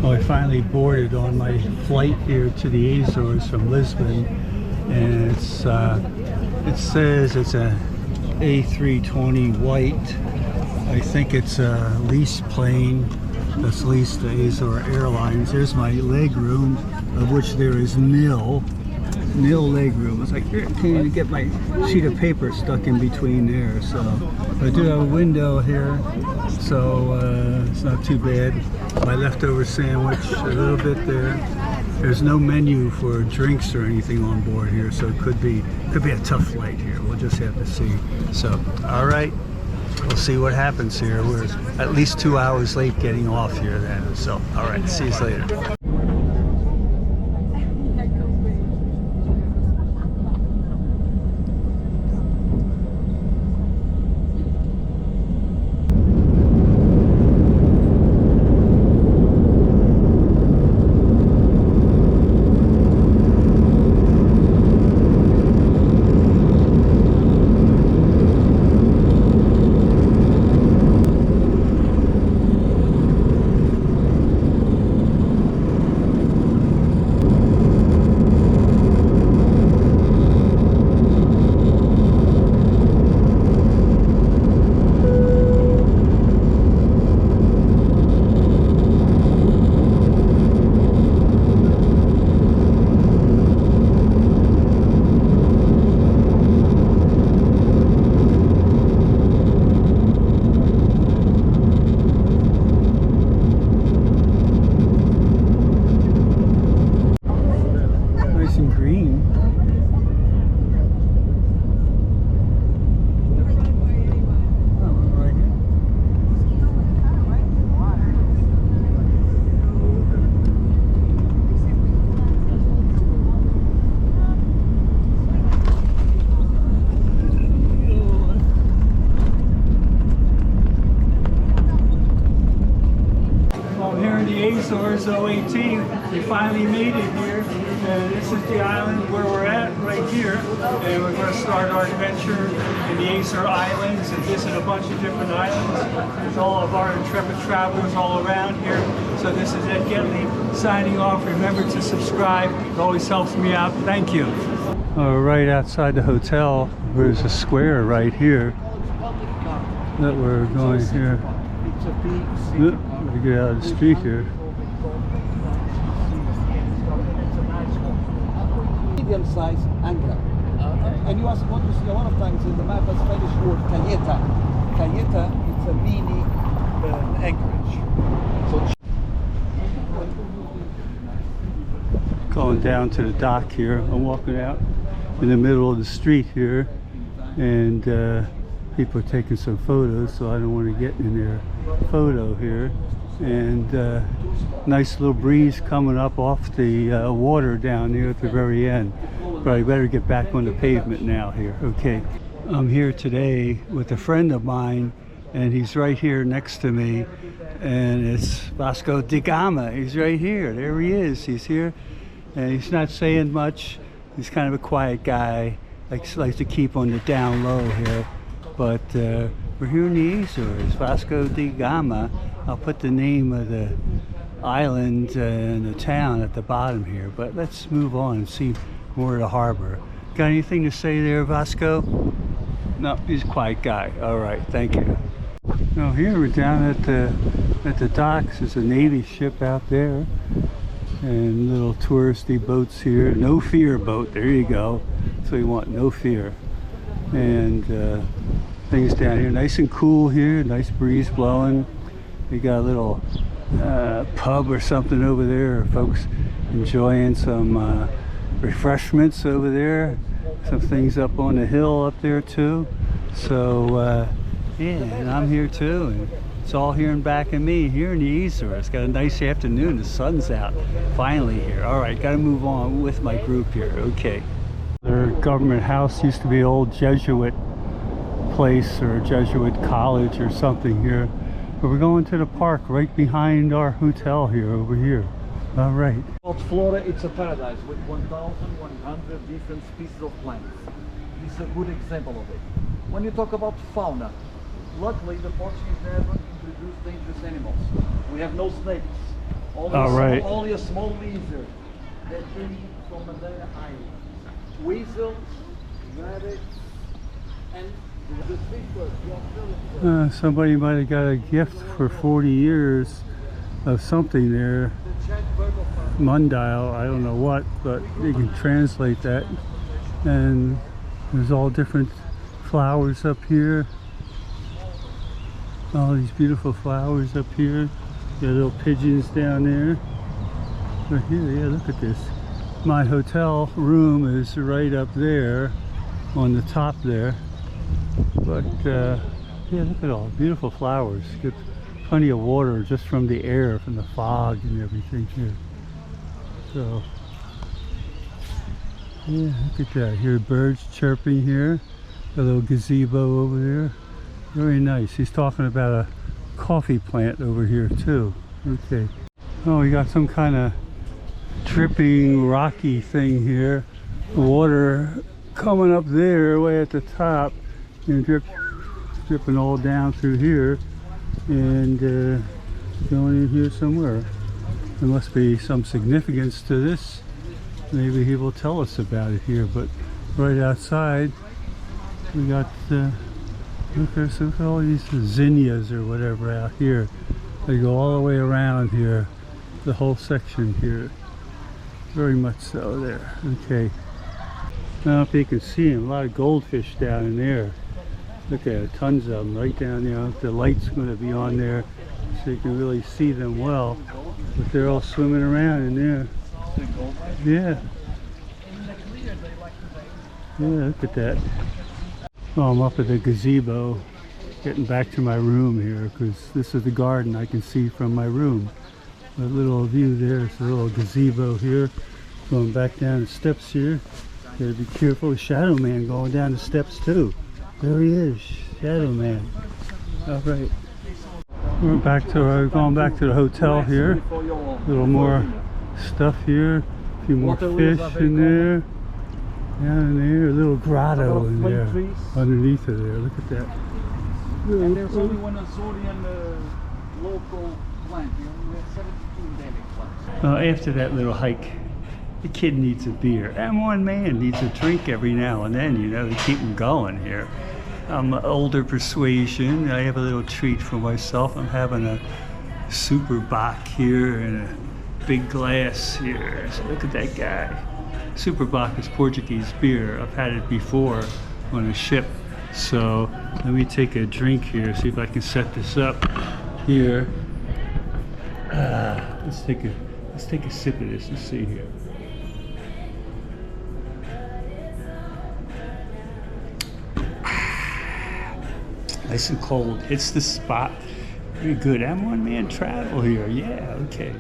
Well, I finally boarded on my flight here to the Azores from Lisbon, and it says it's a A320 white. I think it's a lease plane that's leased to Azores Airlines. There's my leg room, of which there is nil leg room. It's like, here, can't even get my sheet of paper stuck in between there. So I do have a window here, so it's not too bad. My leftover sandwich, a little bit there. There's no menu for drinks or anything on board here, so it could be a tough flight here. We'll just have to see. So, all right, we'll see what happens here. We're at least 2 hours late getting off here then. So, all right, see you later. Azores 018, we finally made it here, and this is the island where we're at right here, and we're going to start our adventure in the Terceira Islands and visit a bunch of different islands. There's all of our intrepid travelers all around here. So this is Ed Getley signing off. Remember to subscribe, it always helps me out. Thank you. Right outside the hotel, there's a square right here that we're going here. We get out of the street here. Medium-sized Angra. And you are supposed to see a lot of times in the map a Spanish word Caleta. Caleta, it's a mini anchorage. So going down to the dock here. I'm walking out in the middle of the street here, and people are taking some photos, so I don't want to get in their photo here. And nice little breeze coming up off the water down here at the very end. But I better get back on the pavement now here. Okay, I'm here today with a friend of mine, and he's right here next to me, and it's Vasco da Gama. He's right here. There he is. He's here, and he's not saying much. He's kind of a quiet guy. Likes to keep on the down low here. But we're here in the Azores, Vasco da Gama. I'll put the name of the island and the town at the bottom here, but let's move on and see more of the harbor. Got anything to say there, Vasco? No, he's a quiet guy. All right, thank you. Now here we're down at the docks. There's a Navy ship out there, and little touristy boats here. No fear boat. There you go. So you want no fear. And things down here, nice and cool here. Nice breeze blowing. We got a little pub or something over there. Folks enjoying some refreshments over there. Some things up on the hill up there too. So yeah, and I'm here too. And it's all here and back of me here in the Azores. It's got a nice afternoon. The sun's out finally here. All right, got to move on with my group here. Okay. Their government house used to be an old Jesuit place or Jesuit college or something here. But we're going to the park right behind our hotel here, over here. All right. Flora, it's a paradise with 1,100 different species of plants. This is a good example of it. When you talk about fauna, luckily the Portuguese never introduced dangerous animals. We have no snakes, Only a small lizard that came from Madeira Island. Weasels, rabbits, and the fish. Somebody might have got a gift for 40 years of something there. Mundial, I don't know what, but you can translate that. And there's all different flowers up here. All these beautiful flowers up here. Got little pigeons down there. Right here, yeah, look at this. My hotel room is right up there on the top there. But yeah, look at all the beautiful flowers. Get plenty of water just from the air, from the fog and everything here. So yeah, look at that. Hear birds chirping here. A little gazebo over there. Very nice. He's talking about a coffee plant over here too. Okay. Oh, we got some kind of dripping rocky thing here. Water coming up there way at the top and dripping all down through here and going in here somewhere. There must be some significance to this. Maybe he will tell us about it here, but right outside we got look at all these zinnias or whatever out here. They go all the way around here, the whole section here. Very much so there. Okay. I don't know if you can see them. A lot of goldfish down in there. Look at it, tons of them right down there. The light's going to be on there so you can really see them well. But they're all swimming around in there. Yeah. Yeah, look at that. Oh, I'm up at the gazebo, getting back to my room here because this is the garden I can see from my room. A little view there, it's a little gazebo here. Going back down the steps here. Gotta be careful. Shadow Man going down the steps too. There he is, Shadow Man. All right. We're going back to the hotel here. A little more stuff here. A few more fish in there. Down in there, a little grotto in there. Underneath of there. Look at that. And there's only one Azorian local plant. We only have 72 endemic plants. After that little hike, the kid needs a beer. And one man needs a drink every now and then, you know, to keep him going here. I'm older persuasion. I have a little treat for myself. I'm having a super bock here and a big glass here. So look at that guy. Super bock is Portuguese beer. I've had it before on a ship. So let me take a drink here, see if I can set this up here. Let's take a sip of this and see here. Nice and cold, hits the spot. Very good. I'm one man travel here. Yeah, okay.